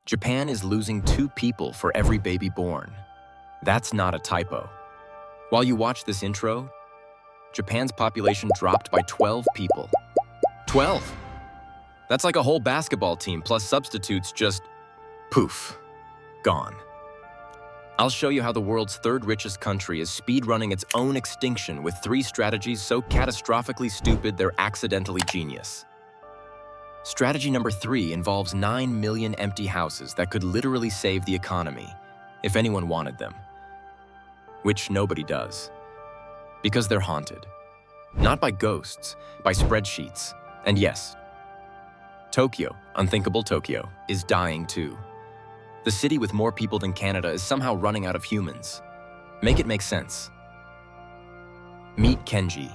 Japan is losing 2 people for every baby born. That's not a typo. While you watch this intro, Japan's population dropped by 12 people. 12! That's like a whole basketball team plus substitutes just poof, gone. I'll show you how the world's 3rd richest country is speedrunning its own extinction with 3 strategies so catastrophically stupid they're accidentally genius. Strategy number 3 involves 9 million empty houses that could literally save the economy, if anyone wanted them. Which nobody does. Because they're haunted. Not by ghosts, by spreadsheets. And yes, Tokyo, unthinkable Tokyo, is dying too. The city with more people than Canada is somehow running out of humans. Make it make sense. Meet Kenji.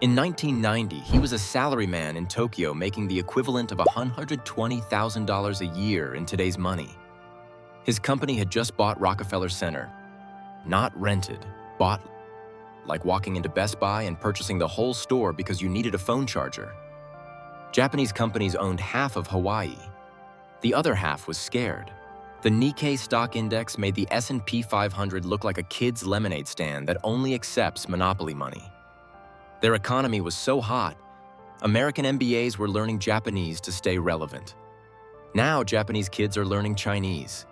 In 1990, he was a salaryman in Tokyo making the equivalent of $120,000 a year in today's money. His company had just bought Rockefeller Center. Not rented, bought, like walking into Best Buy and purchasing the whole store because you needed a phone charger. Japanese companies owned half of Hawaii. The other half was scared. The Nikkei stock index made the S&P 500 look like a kid's lemonade stand that only accepts monopoly money. Their economy was so hot, American MBAs were learning Japanese to stay relevant. Now Japanese kids are learning Chinese.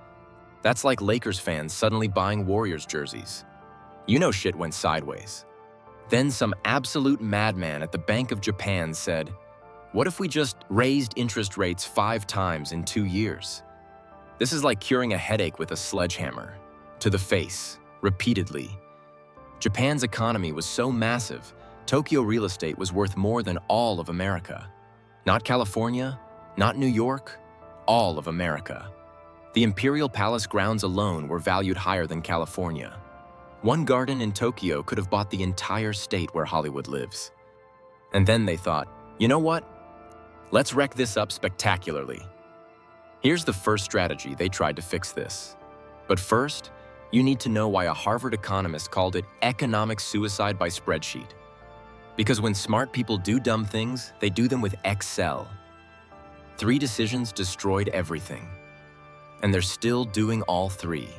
That's like Lakers fans suddenly buying Warriors jerseys. You know shit went sideways. Then some absolute madman at the Bank of Japan said, "What if we just raised interest rates 5 times in 2 years?" This is like curing a headache with a sledgehammer. To the face, repeatedly. Japan's economy was so massive, Tokyo real estate was worth more than all of America. Not California, not New York, all of America. The Imperial Palace grounds alone were valued higher than California. One garden in Tokyo could have bought the entire state where Hollywood lives. And then they thought, you know what? Let's wreck this up spectacularly. Here's the first strategy they tried to fix this. But first, you need to know why a Harvard economist called it economic suicide by spreadsheet. Because when smart people do dumb things, they do them with Excel. 3 decisions destroyed everything. And they're still doing all 3.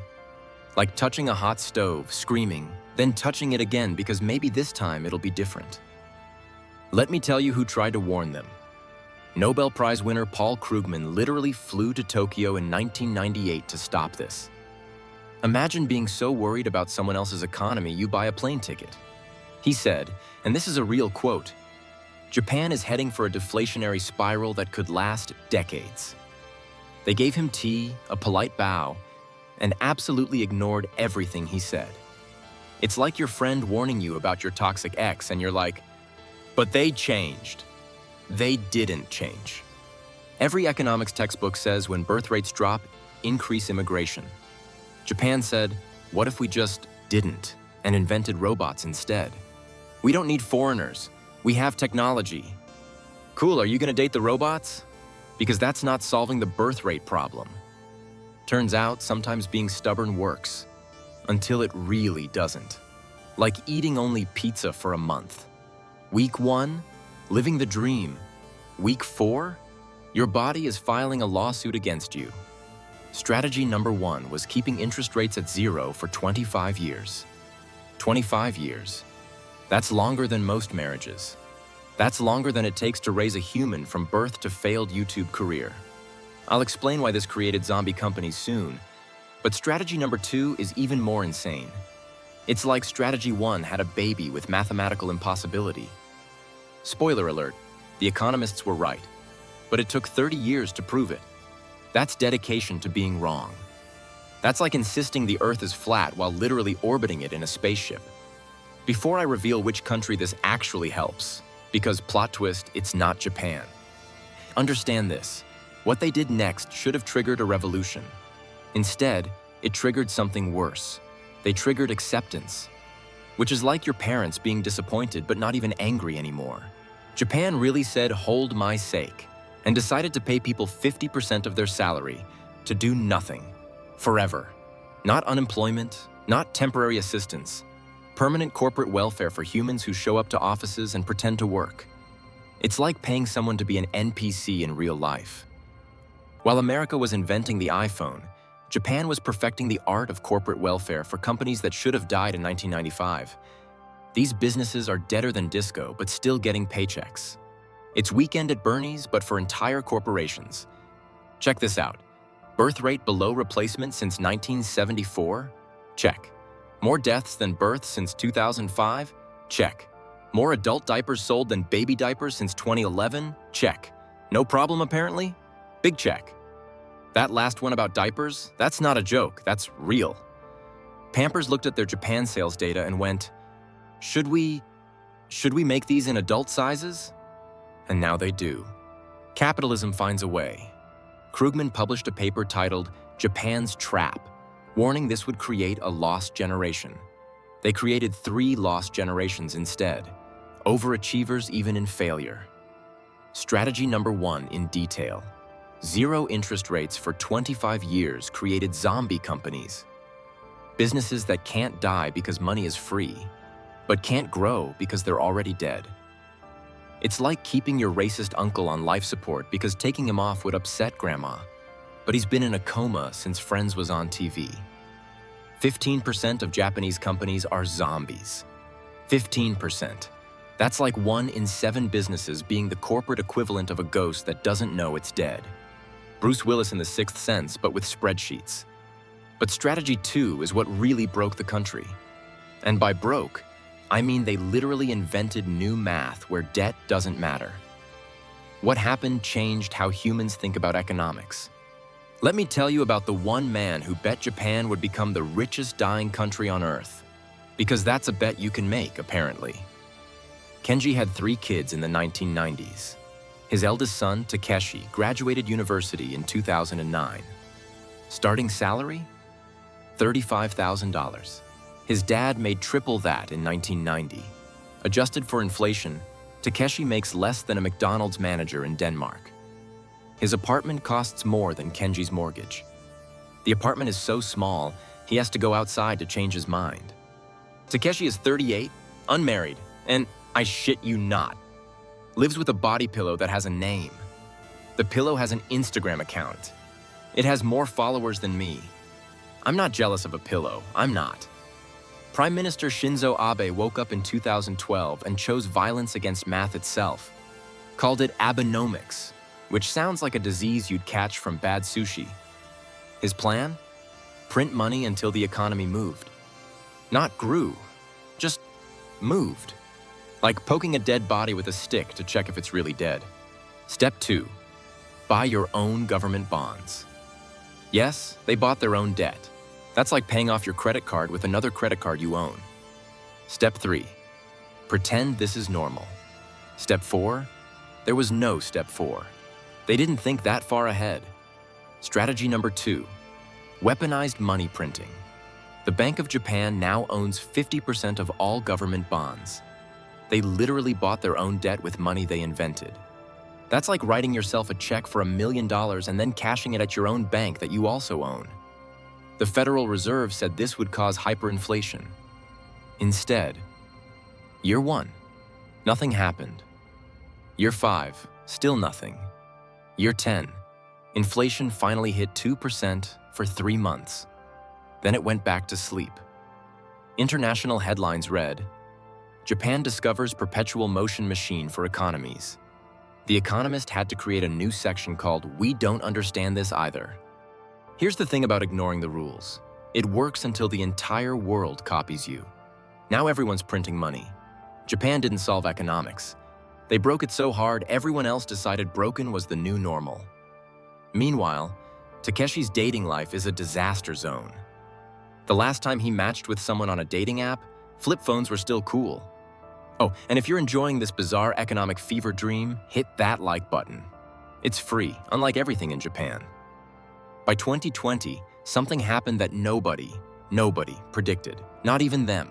Like touching a hot stove, screaming, then touching it again because maybe this time it'll be different. Let me tell you who tried to warn them. Nobel Prize winner Paul Krugman literally flew to Tokyo in 1998 to stop this. Imagine being so worried about someone else's economy you buy a plane ticket. He said, and this is a real quote, "Japan is heading for a deflationary spiral that could last decades." They gave him tea, a polite bow, and absolutely ignored everything he said. It's like your friend warning you about your toxic ex and you're like, but they changed. They didn't change. Every economics textbook says when birth rates drop, increase immigration. Japan said, what if we just didn't and invented robots instead? We don't need foreigners. We have technology. Cool, are you gonna date the robots? Because that's not solving the birth rate problem. Turns out, sometimes being stubborn works. Until it really doesn't. Like eating only pizza for a month. Week 1, living the dream. Week 4, your body is filing a lawsuit against you. Strategy number 1 was keeping interest rates at 0 for 25 years. 25 years. That's longer than most marriages. That's longer than it takes to raise a human from birth to failed YouTube career. I'll explain why this created zombie companies soon, but strategy number 2 is even more insane. It's like strategy 1 had a baby with mathematical impossibility. Spoiler alert, the economists were right, but it took 30 years to prove it. That's dedication to being wrong. That's like insisting the Earth is flat while literally orbiting it in a spaceship. Before I reveal which country this actually helps, because plot twist, it's not Japan. Understand this. What they did next should have triggered a revolution. Instead, it triggered something worse. They triggered acceptance, which is like your parents being disappointed but not even angry anymore. Japan really said, hold my sake, and decided to pay people 50% of their salary to do nothing, forever. Not unemployment, not temporary assistance, permanent corporate welfare for humans who show up to offices and pretend to work. It's like paying someone to be an NPC in real life. While America was inventing the iPhone, Japan was perfecting the art of corporate welfare for companies that should have died in 1995. These businesses are deader than disco, but still getting paychecks. It's weekend at Bernie's, but for entire corporations. Check this out. Birth rate below replacement since 1974? Check. More deaths than births since 2005? Check. More adult diapers sold than baby diapers since 2011? Check. No problem, apparently? Big check. That last one about diapers, that's not a joke, that's real. Pampers looked at their Japan sales data and went, Should we make these in adult sizes? And now they do. Capitalism finds a way. Krugman published a paper titled Japan's Trap, warning this would create a lost generation. They created 3 lost generations instead, overachievers even in failure. Strategy number 1 in detail. Zero interest rates for 25 years created zombie companies. Businesses that can't die because money is free, but can't grow because they're already dead. It's like keeping your racist uncle on life support because taking him off would upset grandma, but he's been in a coma since Friends was on TV. 15% of Japanese companies are zombies. 15%. That's like 1 in 7 businesses being the corporate equivalent of a ghost that doesn't know it's dead. Bruce Willis in The Sixth Sense, but with spreadsheets. But strategy 2 is what really broke the country. And by broke, I mean they literally invented new math where debt doesn't matter. What happened changed how humans think about economics. Let me tell you about the one man who bet Japan would become the richest dying country on Earth. Because that's a bet you can make, apparently. Kenji had 3 kids in the 1990s. His eldest son, Takeshi, graduated university in 2009. Starting salary? $35,000. His dad made triple that in 1990. Adjusted for inflation, Takeshi makes less than a McDonald's manager in Denmark. His apartment costs more than Kenji's mortgage. The apartment is so small, he has to go outside to change his mind. Takeshi is 38, unmarried, and I shit you not, lives with a body pillow that has a name. The pillow has an Instagram account. It has more followers than me. I'm not jealous of a pillow, I'm not. Prime Minister Shinzo Abe woke up in 2012 and chose violence against math itself. Called it Abenomics, which sounds like a disease you'd catch from bad sushi. His plan? Print money until the economy moved. Not grew, just moved. Like poking a dead body with a stick to check if it's really dead. Step 2, buy your own government bonds. Yes, they bought their own debt. That's like paying off your credit card with another credit card you own. Step 3, pretend this is normal. Step 4, there was no step 4. They didn't think that far ahead. Strategy number 2, weaponized money printing. The Bank of Japan now owns 50% of all government bonds. They literally bought their own debt with money they invented. That's like writing yourself a check for $1 million and then cashing it at your own bank that you also own. The Federal Reserve said this would cause hyperinflation. Instead, year 1, nothing happened. Year 5, still nothing. Year 10, inflation finally hit 2% for 3 months. Then it went back to sleep. International headlines read, Japan discovers perpetual motion machine for economies. The Economist had to create a new section called We Don't Understand This Either. Here's the thing about ignoring the rules. It works until the entire world copies you. Now everyone's printing money. Japan didn't solve economics. They broke it so hard, everyone else decided broken was the new normal. Meanwhile, Takeshi's dating life is a disaster zone. The last time he matched with someone on a dating app, flip phones were still cool. Oh, and if you're enjoying this bizarre economic fever dream, hit that like button. It's free, unlike everything in Japan. By 2020, something happened that nobody predicted, not even them.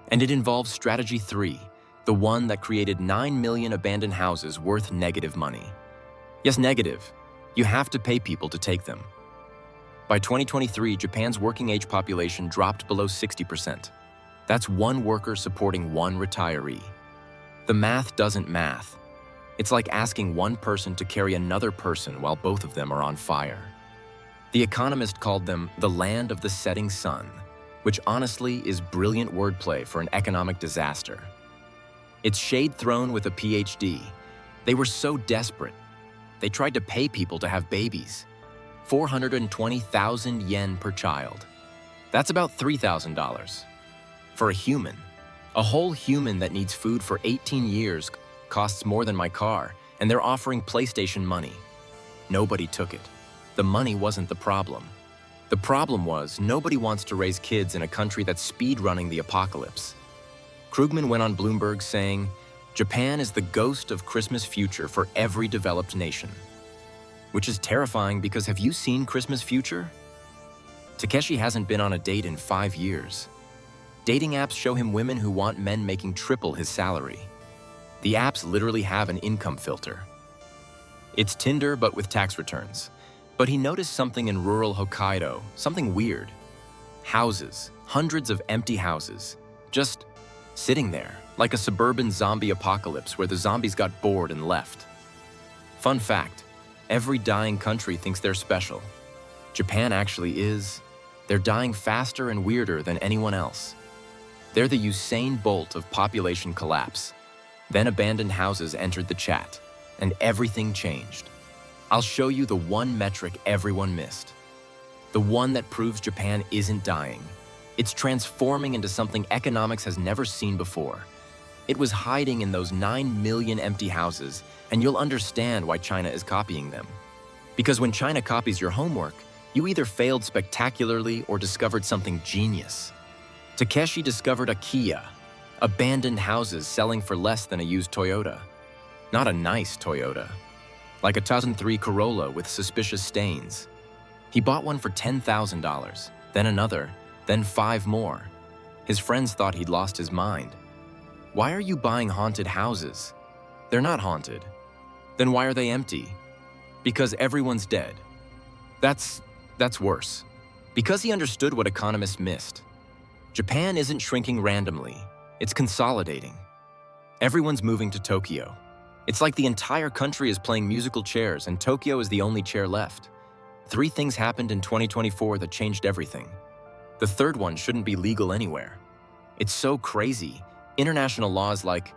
And it involves strategy 3, the one that created 9 million abandoned houses worth negative money. Yes, negative. You have to pay people to take them. By 2023, Japan's working age population dropped below 60%. That's 1 worker supporting 1 retiree. The math doesn't math. It's like asking one person to carry another person while both of them are on fire. The Economist called them the land of the setting sun, which honestly is brilliant wordplay for an economic disaster. It's shade thrown with a PhD. They were so desperate. They tried to pay people to have babies. 420,000 yen per child. That's about $3,000. For a human. A whole human that needs food for 18 years costs more than my car, and they're offering PlayStation money. Nobody took it. The money wasn't the problem. The problem was nobody wants to raise kids in a country that's speed-running the apocalypse. Krugman went on Bloomberg saying, "Japan is the ghost of Christmas future for every developed nation." Which is terrifying because have you seen Christmas Future? Takeshi hasn't been on a date in 5 years. Dating apps show him women who want men making triple his salary. The apps literally have an income filter. It's Tinder but with tax returns. But he noticed something in rural Hokkaido, something weird. Houses, hundreds of empty houses, just sitting there, like a suburban zombie apocalypse where the zombies got bored and left. Fun fact, every dying country thinks they're special. Japan actually is. They're dying faster and weirder than anyone else. They're the Usain Bolt of population collapse. Then abandoned houses entered the chat, and everything changed. I'll show you the one metric everyone missed. The one that proves Japan isn't dying. It's transforming into something economics has never seen before. It was hiding in those 9 million empty houses, and you'll understand why China is copying them. Because when China copies your homework, you either failed spectacularly or discovered something genius. Takeshi discovered Akiya, abandoned houses selling for less than a used Toyota. Not a nice Toyota. Like a 2003 Corolla with suspicious stains. He bought one for $10,000, then another, then 5 more. His friends thought he'd lost his mind. Why are you buying haunted houses? They're not haunted. Then why are they empty? Because everyone's dead. That's worse. Because he understood what economists missed. Japan isn't shrinking randomly. It's consolidating. Everyone's moving to Tokyo. It's like the entire country is playing musical chairs and Tokyo is the only chair left. 3 things happened in 2024 that changed everything. The third one shouldn't be legal anywhere. It's so crazy. International law is like,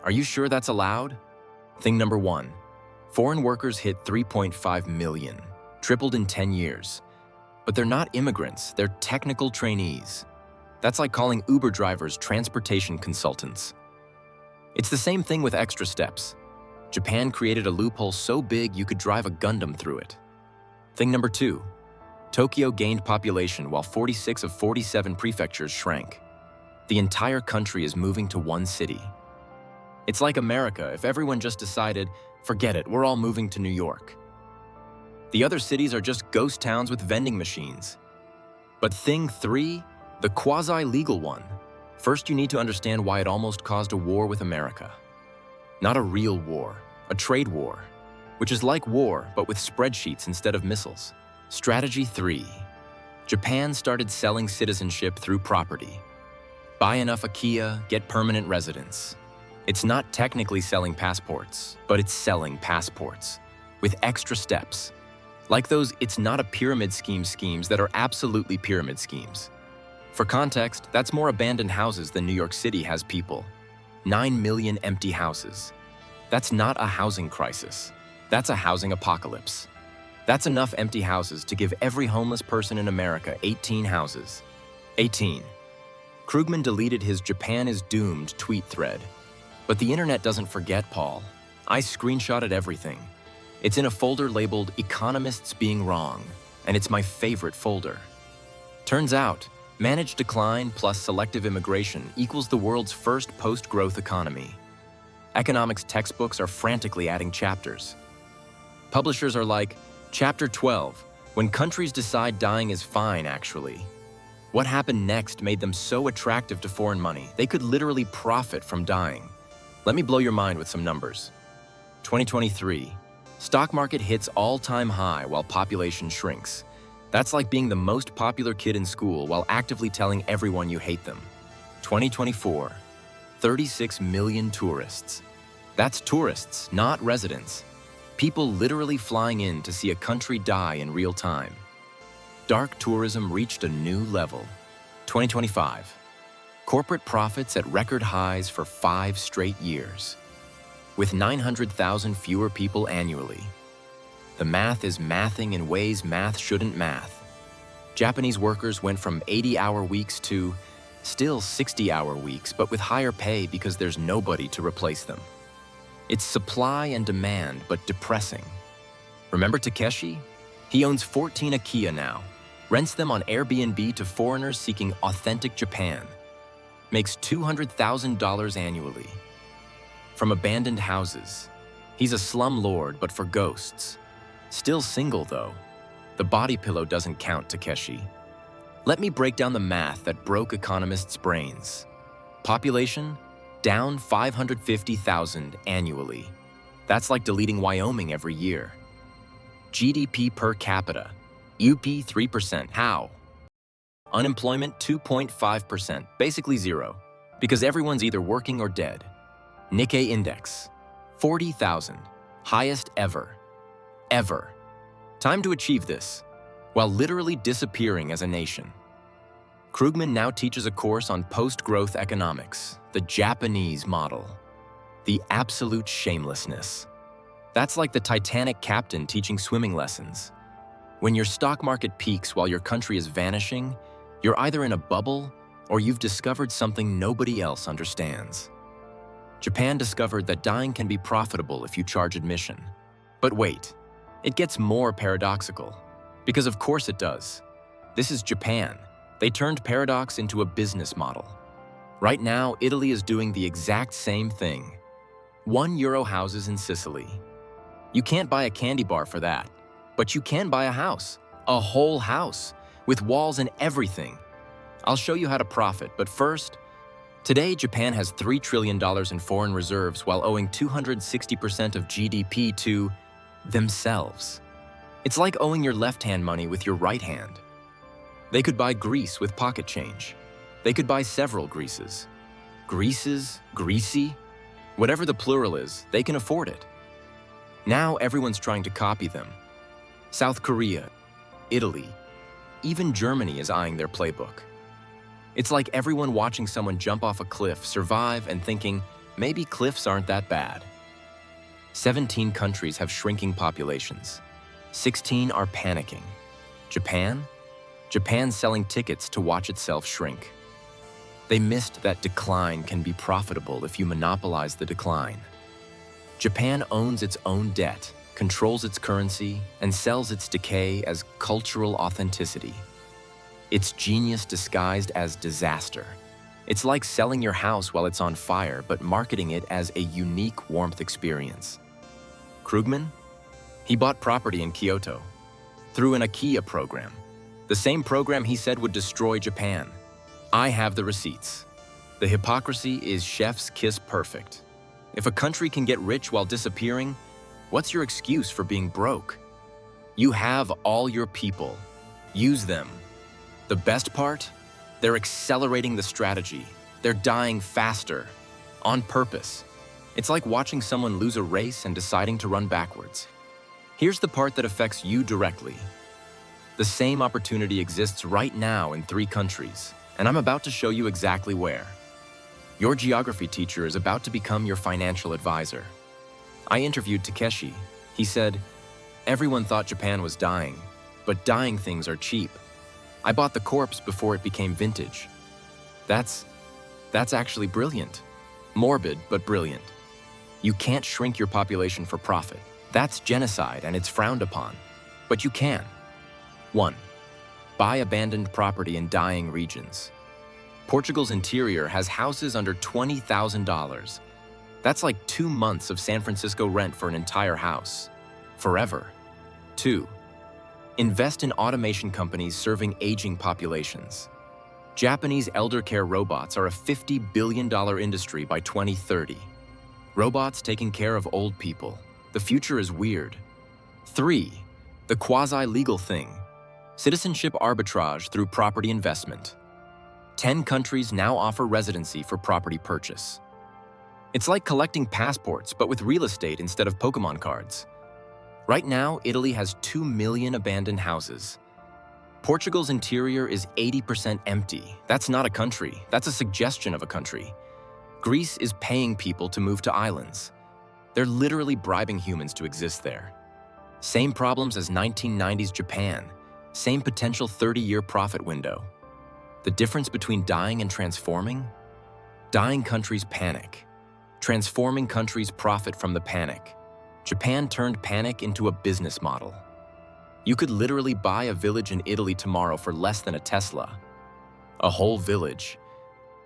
are you sure that's allowed? Thing number 1, foreign workers hit 3.5 million, tripled in 10 years. But they're not immigrants, they're technical trainees. That's like calling Uber drivers transportation consultants. It's the same thing with extra steps. Japan created a loophole so big you could drive a Gundam through it. Thing number 2, Tokyo gained population while 46 of 47 prefectures shrank. The entire country is moving to one city. It's like America if everyone just decided, forget it, we're all moving to New York. The other cities are just ghost towns with vending machines. But thing 3, the quasi-legal one. First, you need to understand why it almost caused a war with America. Not a real war, a trade war, which is like war but with spreadsheets instead of missiles. Strategy 3. Japan started selling citizenship through property. Buy enough Akiya, get permanent residence. It's not technically selling passports, but it's selling passports, with extra steps. Like those it's not a pyramid scheme schemes that are absolutely pyramid schemes. For context, that's more abandoned houses than New York City has people. 9 million empty houses. That's not a housing crisis. That's a housing apocalypse. That's enough empty houses to give every homeless person in America 18 houses. 18. Krugman deleted his "Japan is doomed" tweet thread. But the internet doesn't forget, Paul. I screenshotted everything. It's in a folder labeled "Economists Being Wrong," and it's my favorite folder. Turns out, managed decline plus selective immigration equals the world's first post-growth economy. Economics textbooks are frantically adding chapters. Publishers are like, Chapter 12, when countries decide dying is fine, actually. What happened next made them so attractive to foreign money, they could literally profit from dying. Let me blow your mind with some numbers. 2023, stock market hits all-time high while population shrinks. That's like being the most popular kid in school while actively telling everyone you hate them. 2024, 36 million tourists. That's tourists, not residents. People literally flying in to see a country die in real time. Dark tourism reached a new level. 2025. Corporate profits at record highs for 5 straight years, with 900,000 fewer people annually. The math is mathing in ways math shouldn't math. Japanese workers went from 80-hour weeks to still 60-hour weeks, but with higher pay because there's nobody to replace them. It's supply and demand, but depressing. Remember Takeshi? He owns 14 Akiya now, rents them on Airbnb to foreigners seeking authentic Japan, makes $200,000 annually. From abandoned houses. He's a slum lord, but for ghosts. Still single, though. The body pillow doesn't count, Takeshi. Let me break down the math that broke economists' brains. Population? Down 550,000 annually. That's like deleting Wyoming every year. GDP per capita? UP 3%. How? Unemployment 2.5%, basically zero, because everyone's either working or dead. Nikkei index, 40,000, highest ever. Ever. Time to achieve this, while literally disappearing as a nation. Krugman now teaches a course on post-growth economics, the Japanese model. The absolute shamelessness. That's like the Titanic captain teaching swimming lessons. When your stock market peaks while your country is vanishing, you're either in a bubble or you've discovered something nobody else understands. Japan discovered that dying can be profitable if you charge admission. But wait, it gets more paradoxical. Because of course it does. This is Japan. They turned paradox into a business model. Right now, Italy is doing the exact same thing. €1 houses in Sicily. You can't buy a candy bar for that, but you can buy a house, a whole house, with walls and everything. I'll show you how to profit, but first, today Japan has $3 trillion in foreign reserves while owing 260% of GDP to themselves. It's like owing your left-hand money with your right hand. They could buy Greece with pocket change. They could buy several Greases. Greases, greasy, whatever the plural is, they can afford it. Now everyone's trying to copy them. South Korea, Italy, even Germany is eyeing their playbook. It's like everyone watching someone jump off a cliff, survive, and thinking, maybe cliffs aren't that bad. 17 countries have shrinking populations. 16 are panicking. Japan? Japan's selling tickets to watch itself shrink. They missed that decline can be profitable if you monopolize the decline. Japan owns its own debt, controls its currency, and sells its decay as cultural authenticity. It's genius disguised as disaster. It's like selling your house while it's on fire, but marketing it as a unique warmth experience. Krugman? He bought property in Kyoto through an Akiya program, the same program he said would destroy Japan. I have the receipts. The hypocrisy is chef's kiss perfect. If a country can get rich while disappearing, what's your excuse for being broke? You have all your people. Use them. The best part? They're accelerating the strategy. They're dying faster, on purpose. It's like watching someone lose a race and deciding to run backwards. Here's the part that affects you directly. The same opportunity exists right now in 3 countries, and I'm about to show you exactly where. Your geography teacher is about to become your financial advisor. I interviewed Takeshi. He said, everyone thought Japan was dying, but dying things are cheap. I bought the corpse before it became vintage. That's actually brilliant. Morbid, but brilliant. You can't shrink your population for profit. That's genocide and it's frowned upon. But you can. 1. Buy abandoned property in dying regions. Portugal's interior has houses under $20,000. That's like 2 months of San Francisco rent for an entire house. Forever. 2. Invest in automation companies serving aging populations. Japanese elder care robots are a $50 billion industry by 2030. Robots taking care of old people. The future is weird. 3. The quasi-legal thing. Citizenship arbitrage through property investment. 10 countries now offer residency for property purchase. It's like collecting passports, but with real estate instead of Pokemon cards. Right now, Italy has 2 million abandoned houses. Portugal's interior is 80% empty. That's not a country, that's a suggestion of a country. Greece is paying people to move to islands. They're literally bribing humans to exist there. Same problems as 1990s Japan, same potential 30-year profit window. The difference between dying and transforming? Dying countries panic. Transforming countries profit from the panic. Japan turned panic into a business model. You could literally buy a village in Italy tomorrow for less than a Tesla. A whole village.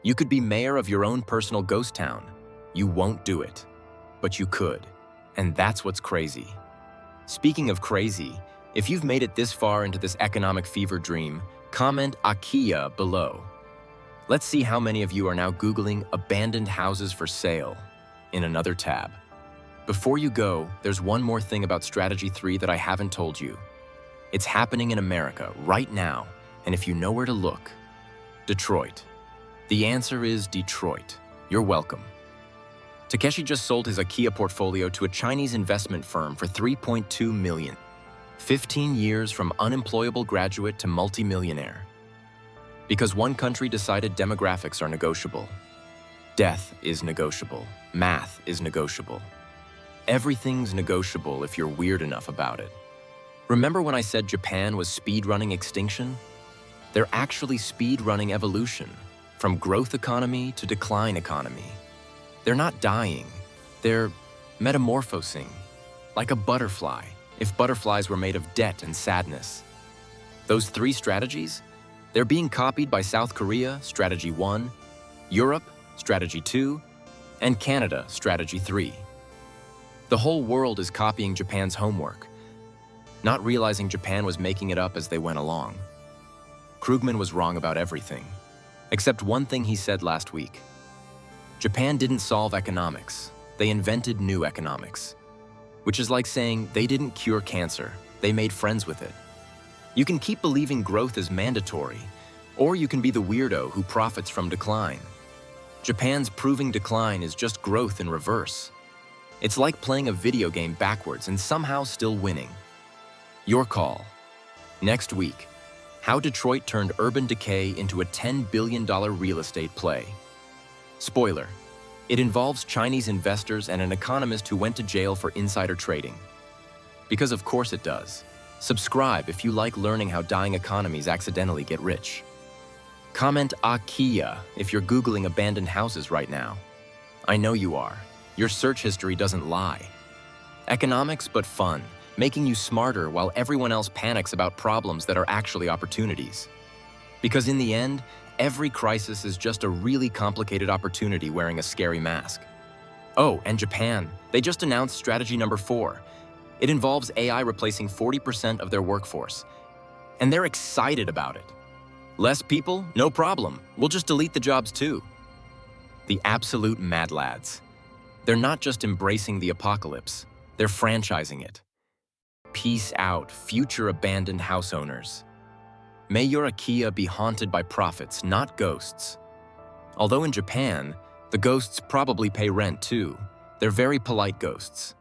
You could be mayor of your own personal ghost town. You won't do it, but you could. And that's what's crazy. Speaking of crazy, if you've made it this far into this economic fever dream, comment Akiya below. Let's see how many of you are now Googling abandoned houses for sale in another tab. Before you go, there's one more thing about Strategy 3 that I haven't told you. It's happening in America right now, and if you know where to look, Detroit. The answer is Detroit. You're welcome. Takeshi just sold his Akiya portfolio to a Chinese investment firm for $3.2 million. 15 years from unemployable graduate to multimillionaire. Because one country decided demographics are negotiable. Death is negotiable. Math is negotiable. Everything's negotiable if you're weird enough about it. Remember when I said Japan was speedrunning extinction? They're actually speedrunning evolution, from growth economy to decline economy. They're not dying, they're metamorphosing, like a butterfly, if butterflies were made of debt and sadness. Those 3 strategies, they're being copied by South Korea, Strategy 1, Europe, Strategy 2, and Canada, Strategy 3. The whole world is copying Japan's homework, not realizing Japan was making it up as they went along. Krugman was wrong about everything, except one thing he said last week. Japan didn't solve economics, they invented new economics. Which is like saying they didn't cure cancer, they made friends with it. You can keep believing growth is mandatory, or you can be the weirdo who profits from decline. Japan's proving decline is just growth in reverse. It's like playing a video game backwards and somehow still winning. Your call. Next week, how Detroit turned urban decay into a $10 billion real estate play. Spoiler, it involves Chinese investors and an economist who went to jail for insider trading. Because of course it does. Subscribe if you like learning how dying economies accidentally get rich. Comment Akiya if you're Googling abandoned houses right now. I know you are. Your search history doesn't lie. Economics but fun, making you smarter while everyone else panics about problems that are actually opportunities. Because in the end, every crisis is just a really complicated opportunity wearing a scary mask. Oh, and Japan. They just announced strategy number 4. It involves AI replacing 40% of their workforce. And they're excited about it. Less people? No problem. We'll just delete the jobs too. The absolute mad lads. They're not just embracing the apocalypse, they're franchising it. Peace out, future abandoned house owners. May your Akiya be haunted by profits, not ghosts. Although in Japan, the ghosts probably pay rent too. They're very polite ghosts.